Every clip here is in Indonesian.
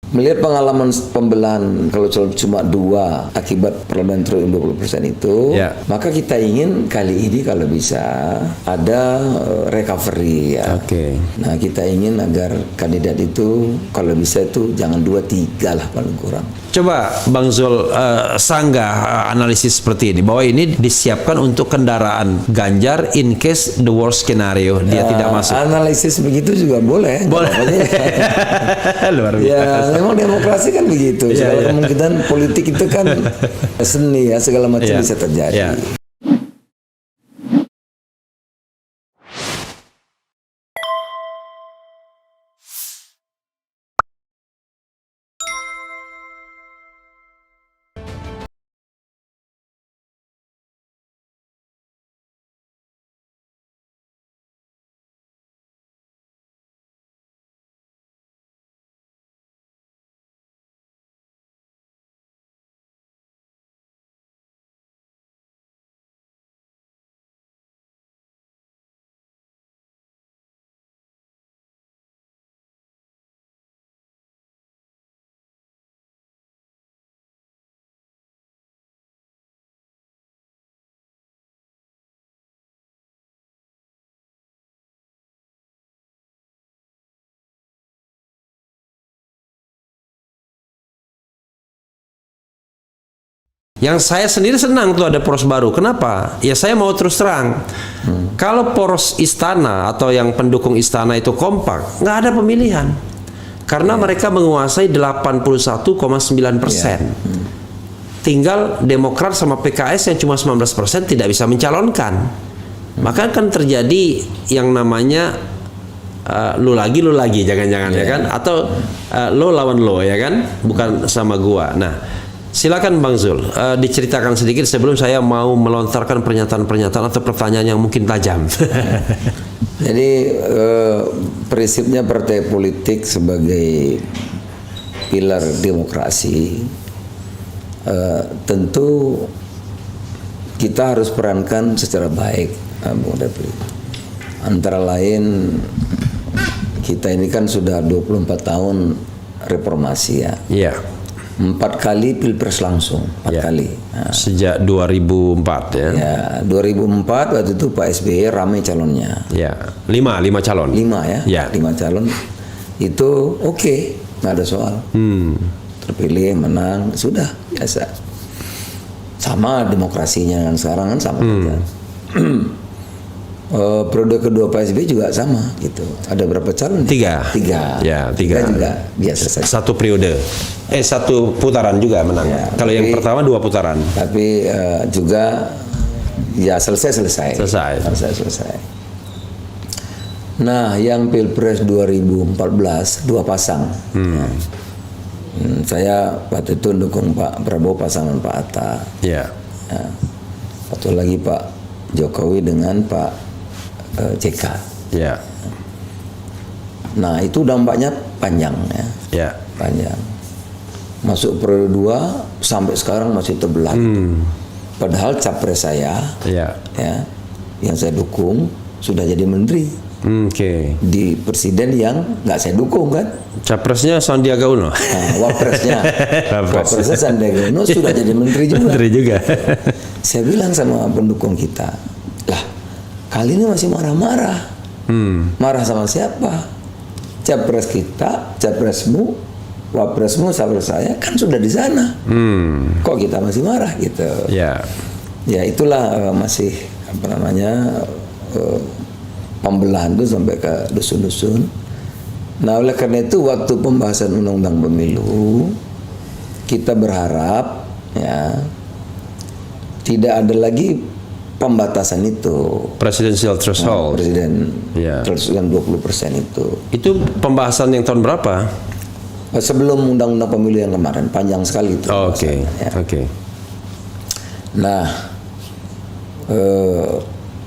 Melihat pengalaman pembelahan kalau cuma 2 akibat parliamentary 20% itu, maka kita ingin kali ini kalau bisa ada recovery ya. Nah, kita ingin agar kandidat itu kalau bisa itu jangan 2-3 lah paling kurang. Coba Bang Zul sanggah analisis seperti ini, bahwa ini disiapkan untuk kendaraan Ganjar in case the worst scenario dia tidak masuk. Analisis begitu juga boleh. Luar biasa. Ya, memang demokrasi kan begitu. Segala kemungkinan politik itu kan seni ya, segala macam bisa terjadi. Yang saya sendiri senang tuh ada poros baru. Kenapa? Ya saya mau terus terang. Kalau poros istana atau yang pendukung istana itu kompak, nggak ada pemilihan. Karena mereka menguasai 81,9%. Tinggal Demokrat sama PKS yang cuma 19% tidak bisa mencalonkan. Maka kan terjadi yang namanya lu lagi jangan-jangan ya kan, atau lo lawan lo ya kan, bukan sama gua. Nah, silakan Bang Zul, diceritakan sedikit sebelum saya mau melontarkan pernyataan-pernyataan atau pertanyaan yang mungkin tajam. Jadi prinsipnya partai politik sebagai pilar demokrasi, tentu kita harus perankan secara baik, Bung Dapli. Antara lain kita ini kan sudah 24 tahun reformasi ya. Iya. 4 kali pilpres langsung, 4 kali. Nah, sejak 2004 ya. Ya, 2004 waktu itu Pak SBY ramai calonnya. Ya, 5 calon. 5 ya. 5 calon itu oke, nggak ada soal. Terpilih, menang, sudah biasa. Sama demokrasinya dengan sekarang kan sama saja. Periode kedua Pak SBY juga sama gitu. Ada berapa calon? 3. Ya, 3 juga biasa saja. Satu periode. 1 putaran juga menang. Ya, kalau yang pertama 2 putaran. Tapi juga ya selesai. Nah, yang Pilpres 2014 2 pasang. Saya waktu itu dukung Pak Prabowo pasangan Pak Atta. Ya. Satu lagi Pak Jokowi dengan Pak JK. Ya. Nah, itu dampaknya panjang ya. Ya. Panjang. Masuk periode 2 sampai sekarang masih terbelah. Padahal capres saya ya, yang saya dukung sudah jadi menteri. Di presiden yang nggak saya dukung kan. Capresnya Sandiaga Uno. Nah, wapresnya Sandiaga Uno sudah jadi menteri juga. Saya bilang sama pendukung kita, lah kali ini masih marah-marah. Marah sama siapa? Capres kita, capresmu, wapresmu, capres saya kan sudah di sana. Kok kita masih marah gitu? Ya itulah masih pembelahan itu sampai ke dusun-dusun. Nah, oleh karena itu waktu pembahasan undang-undang pemilu kita berharap ya tidak ada lagi pembatasan itu. Presidential threshold. Threshold 20% itu. Itu pembahasan yang tahun berapa? Sebelum undang-undang pemilu yang kemarin, panjang sekali itu. Oke. Nah,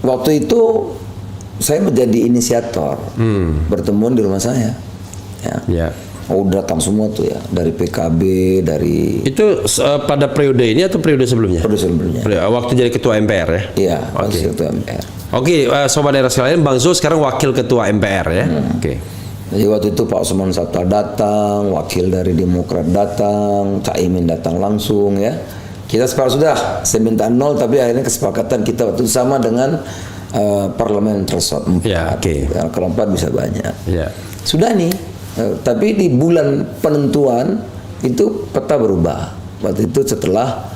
waktu itu saya menjadi inisiator pertemuan di rumah saya. Datang semua tuh ya, dari PKB, dari... Itu pada periode ini atau periode sebelumnya? Periode sebelumnya. Waktu jadi ketua MPR ya? Iya, waktu ketua MPR. Sobat daerah sekalian, Bang Zul sekarang wakil ketua MPR ya? Jadi waktu itu Pak Osman Sabta datang, wakil dari Demokrat datang, Cak Imin datang langsung ya. Kita sepakat sudah, saya minta 0 tapi akhirnya kesepakatan kita waktu itu sama dengan parlemen threshold 4. Ya, okay. Kalau 4 bisa banyak. Ya. Sudah nih, tapi di bulan penentuan itu peta berubah. Waktu itu setelah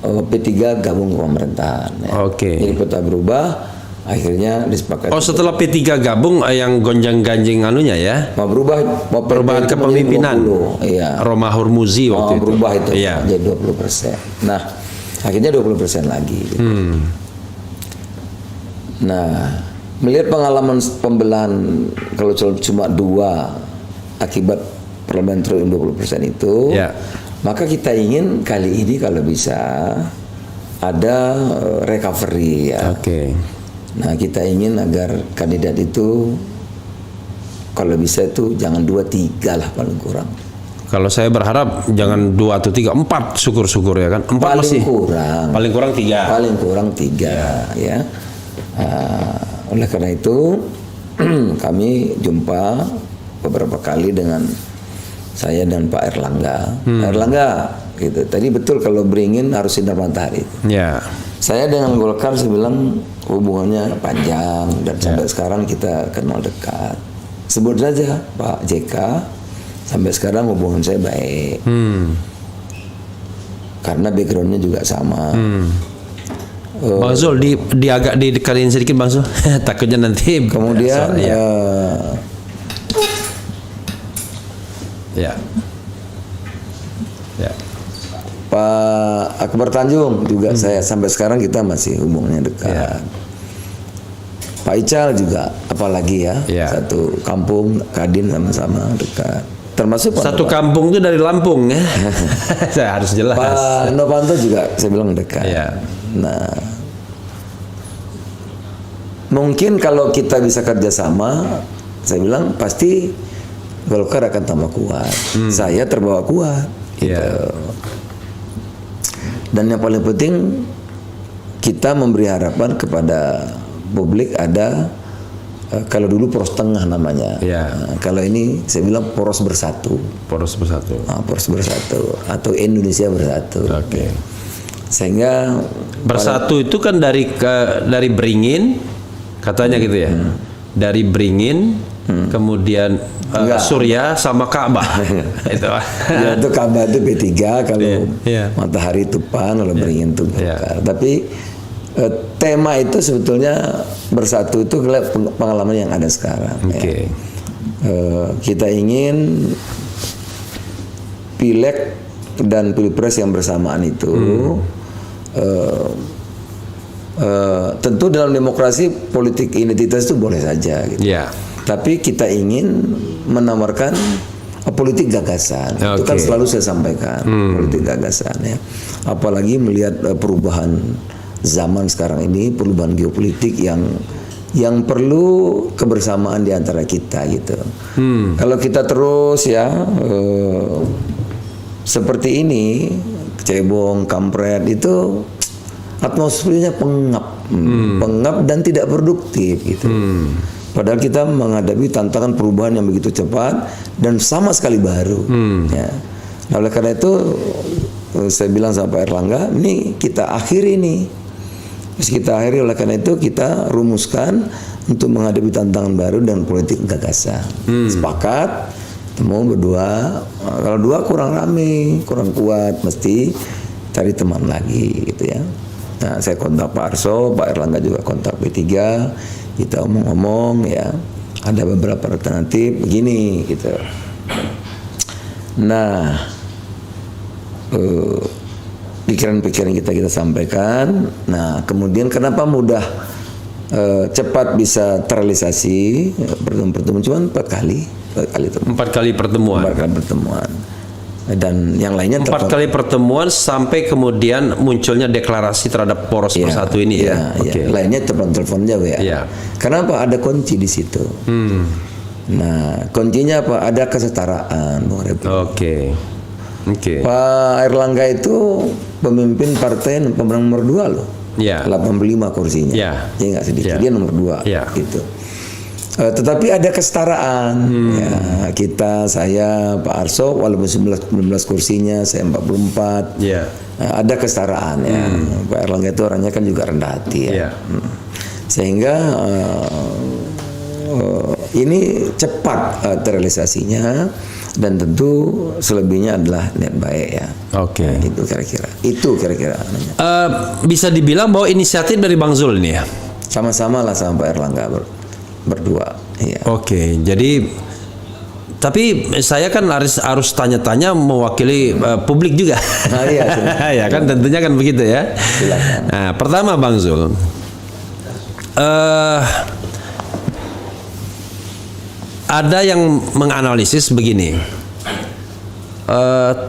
P3 gabung ke pemerintahan. Ya. Oke. Jadi peta berubah. Akhirnya disepakati. Oh, setelah P3 gabung yang gonjang-ganjing anunya ya? Mau berubah, mau perubahan kepemimpinan. Iya. Roma Hurmuzi waktu itu. Berubah itu. Iya. Jadi 20%. Nah, akhirnya 20% lagi. Gitu. Nah, melihat pengalaman pembelahan kalau cuma 2 akibat parliamentary 20% itu, ya. Maka kita ingin kali ini kalau bisa ada recovery ya. Oke. Nah, kita ingin agar kandidat itu kalau bisa itu jangan 2-3 lah paling kurang. Kalau saya berharap jangan 2 atau 3, 4 syukur-syukur ya kan. 4 paling masih kurang. Paling kurang 3. Paling kurang 3 ya. Oleh karena itu kami jumpa beberapa kali dengan saya dan Pak Erlangga. Pak Erlangga gitu. Tadi betul kalau beringin harus sinar matahari. Ya. Saya dengan Golkar saya bilang hubungannya panjang dan sampai sekarang kita kenal dekat. Sebut saja Pak JK, sampai sekarang hubungan saya baik. Karena backgroundnya juga sama. Bang Zul agak didekatin sedikit Bang Zul. Takutnya nanti kemudian ya. Pak Akbar Tanjung juga saya sampai sekarang kita masih hubungannya dekat. Pak Ical juga apalagi ya. Satu kampung Kadin sama-sama dekat. Termasuk satu kampung itu dari Lampung ya. Saya harus jelas. Pak Novanto juga saya bilang dekat. Nah, mungkin kalau kita bisa kerjasama, saya bilang pasti Golkar akan tambah kuat. Saya terbawa kuat. Gitu. Dan yang paling penting kita memberi harapan kepada publik ada kalau dulu poros tengah namanya. Kalau ini saya bilang poros bersatu. Poros bersatu. Poros bersatu atau Indonesia bersatu. Oke. Sehingga bersatu itu kan dari Beringin katanya gitu ya. Dari Beringin kemudian Surya sama Ka'bah. Itu. Ya, itu Ka'bah itu P3 kalau Matahari itu PAN, kalau Beringin itu Golkar. Tapi tema itu sebetulnya bersatu itu pengalaman yang ada sekarang. Kita ingin Pileg dan Pilpres yang bersamaan itu tentu dalam demokrasi politik identitas itu boleh saja gitu. Tapi kita ingin menawarkan politik gagasan. Itu kan selalu saya sampaikan, politik gagasan ya. Apalagi melihat perubahan zaman sekarang ini, perubahan geopolitik yang perlu kebersamaan di antara kita gitu. Kalau kita terus ya seperti ini, cebong, kampret itu atmosfernya pengap dan tidak produktif gitu. Padahal kita menghadapi tantangan perubahan yang begitu cepat dan sama sekali baru. Ya. Nah, oleh karena itu saya bilang sama Pak Erlangga, ini kita akhiri nih. Terus kita akhiri, oleh karena itu kita rumuskan untuk menghadapi tantangan baru dan politik gagasan. Sepakat, temu berdua. Kalau dua kurang rame, kurang kuat, mesti cari teman lagi gitu ya. Nah, saya kontak Pak Arso, Pak Erlangga juga kontak P3. Kita omong-omong ya, ada beberapa alternatif begini gitu. Nah, pikiran-pikiran kita sampaikan. Nah, kemudian kenapa mudah cepat bisa terrealisasi pertemuan cuma 4 kali pertemuan. Dan yang lainnya 4 kali pertemuan sampai kemudian munculnya deklarasi terhadap poros bersatu ini ya. Lainnya telepon aja ya. Kenapa? Ada kunci di situ. Nah, kuncinya apa? Ada kesetaraan. Pak Erlangga itu pemimpin partai pemenang nomor 2 loh. 85 kursinya. Dia nggak sedikit. Dia nomor 2 gitu. Tetapi ada kesetaraan. Ya, saya, Pak Arso, walaupun 19 kursinya, saya 44. Ada kesetaraan ya. Pak Erlangga itu orangnya kan juga rendah hati ya. Sehingga ini cepat terrealisasinya, dan tentu selebihnya adalah niat baik ya. Itu kira-kira. Bisa dibilang bahwa inisiatif dari Bang Zul ini ya. Sama-sama lah sama Pak Erlangga berdua. Iya. Jadi tapi saya kan harus tanya-tanya mewakili publik juga. Ya kan, tentunya kan begitu ya. Silakan. Nah, pertama Bang Zul, ada yang menganalisis begini.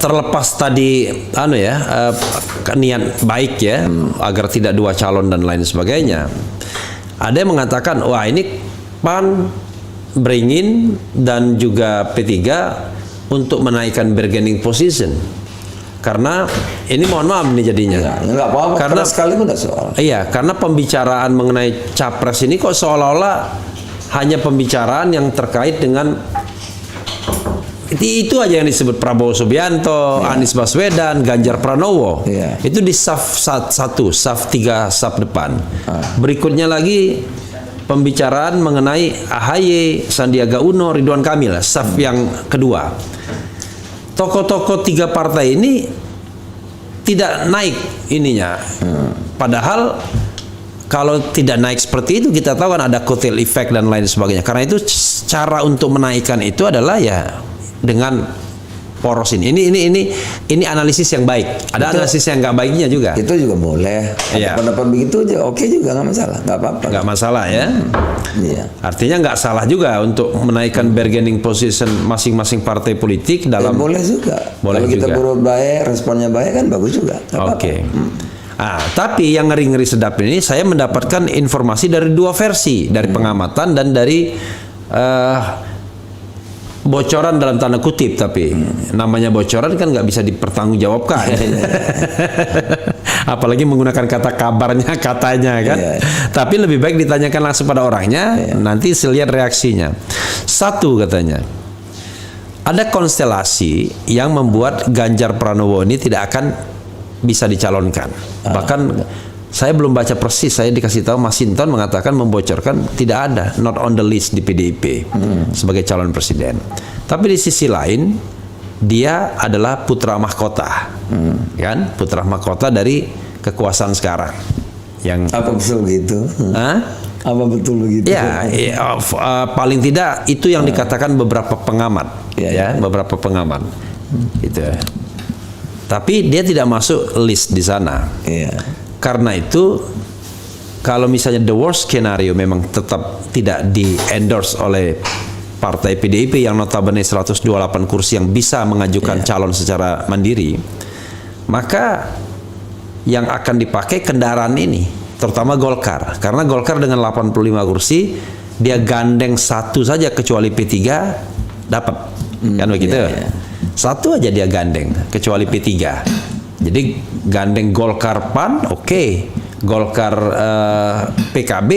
Terlepas tadi niat baik ya, agar tidak dua calon dan lain sebagainya, ada yang mengatakan wah ini PAN beringin dan juga P3 untuk menaikkan bargaining position, karena ini mohon maaf nih jadinya nggak apa-apa, karena sekali pun nggak soal. Iya, karena pembicaraan mengenai capres ini kok seolah-olah hanya pembicaraan yang terkait dengan itu aja yang disebut Prabowo Subianto, Anies Baswedan, Ganjar Pranowo. Itu di saf 1, saf 3, saf depan. Berikutnya lagi pembicaraan mengenai AHY, Sandiaga Uno, Ridwan Kamil, saf yang kedua. Tokoh-tokoh 3 partai ini tidak naik ininya. Padahal kalau tidak naik seperti itu, kita tahu kan ada kotel effect dan lain sebagainya. Karena itu cara untuk menaikkan itu adalah ya dengan poros ini. Ini analisis yang baik. Ada analisis yang nggak baiknya juga. Itu juga boleh. Pendapat begitu aja, oke juga, nggak masalah, nggak apa-apa. Nggak masalah ya. Artinya nggak salah juga untuk menaikkan bargaining position masing-masing partai politik dalam. Boleh juga. Kalau kita berbuat baik, responnya baik kan bagus juga. Tapi yang ngeri-ngeri sedap ini, saya mendapatkan informasi dari 2 versi, dari pengamatan dan dari bocoran dalam tanda kutip, tapi namanya bocoran kan nggak bisa dipertanggungjawabkan. Apalagi menggunakan kata kabarnya, katanya kan. Tapi lebih baik ditanyakan langsung pada orangnya, nanti saya lihat reaksinya. 1 katanya, ada konstelasi yang membuat Ganjar Pranowo ini tidak akan bisa dicalonkan. Bahkan saya belum baca persis, saya dikasih tahu Mas Hinton mengatakan, membocorkan tidak ada, not on the list di PDIP sebagai calon presiden. Tapi di sisi lain, dia adalah putra mahkota, kan? Putra mahkota dari kekuasaan sekarang. Yang apa betul begitu? Apa betul begitu? Ya, paling tidak itu yang dikatakan beberapa pengamat, beberapa pengamat, gitu. Tapi dia tidak masuk list di sana. Karena itu, kalau misalnya the worst scenario memang tetap tidak di-endorse oleh partai PDIP yang notabene 128 kursi yang bisa mengajukan calon secara mandiri, maka yang akan dipakai kendaraan ini, terutama Golkar. Karena Golkar dengan 85 kursi, dia gandeng 1 saja kecuali P3 dapat. Kan begitu? 1 aja dia gandeng kecuali P3. Jadi gandeng Golkar PAN Golkar PKB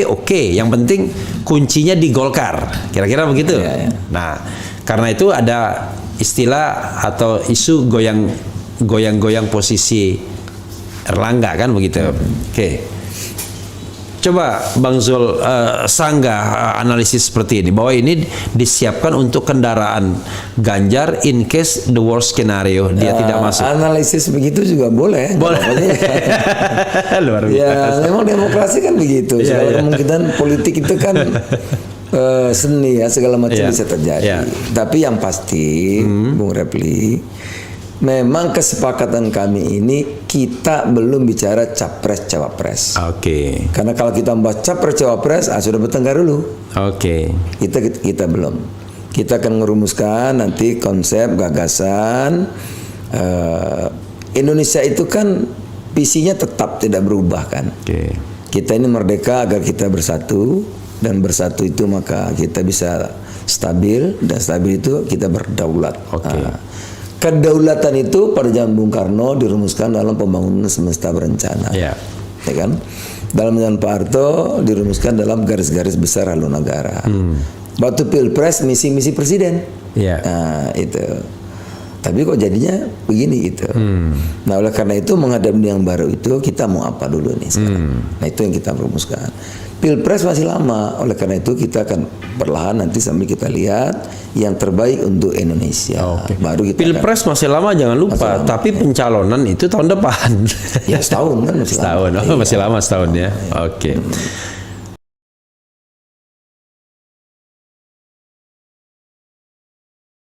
yang penting kuncinya di Golkar, kira-kira begitu. Nah, karena itu ada istilah atau isu goyang-goyang posisi Erlangga kan begitu. Coba Bang Zul sanggah analisis seperti ini, bahwa ini disiapkan untuk kendaraan Ganjar in case the worst scenario dia tidak masuk. Analisis begitu juga boleh. Luar biasa. Memang demokrasi kan begitu. Segala kemungkinan politik itu kan seni ya, segala macam bisa terjadi. Tapi yang pasti, Bung Repli, memang kesepakatan kami ini kita belum bicara capres cawapres. Karena kalau kita membahas capres cawapres, sudah bertengkar dulu. Kita belum. Kita akan merumuskan nanti konsep gagasan. Indonesia itu kan visinya tetap tidak berubah kan. Kita ini merdeka agar kita bersatu, dan bersatu itu maka kita bisa stabil, dan stabil itu kita berdaulat. Kedaulatan itu pada zaman Bung Karno dirumuskan dalam pembangunan semesta berencana, ya kan? Dalam zaman Pak Harto dirumuskan dalam garis-garis besar haluan negara. Waktu pilpres misi presiden. Iya. Nah itu. Tapi kok jadinya begini gitu. Nah oleh karena itu menghadapi yang baru itu kita mau apa dulu nih sekarang. Nah itu yang kita rumuskan. Pilpres masih lama, oleh karena itu kita akan perlahan nanti sambil kita lihat yang terbaik untuk Indonesia. Baru kita Pilpres masih lama, jangan lupa. Tapi pencalonan itu tahun depan. Ya setahun kan masih setahun. lama. Masih lama setahun ya. Oke.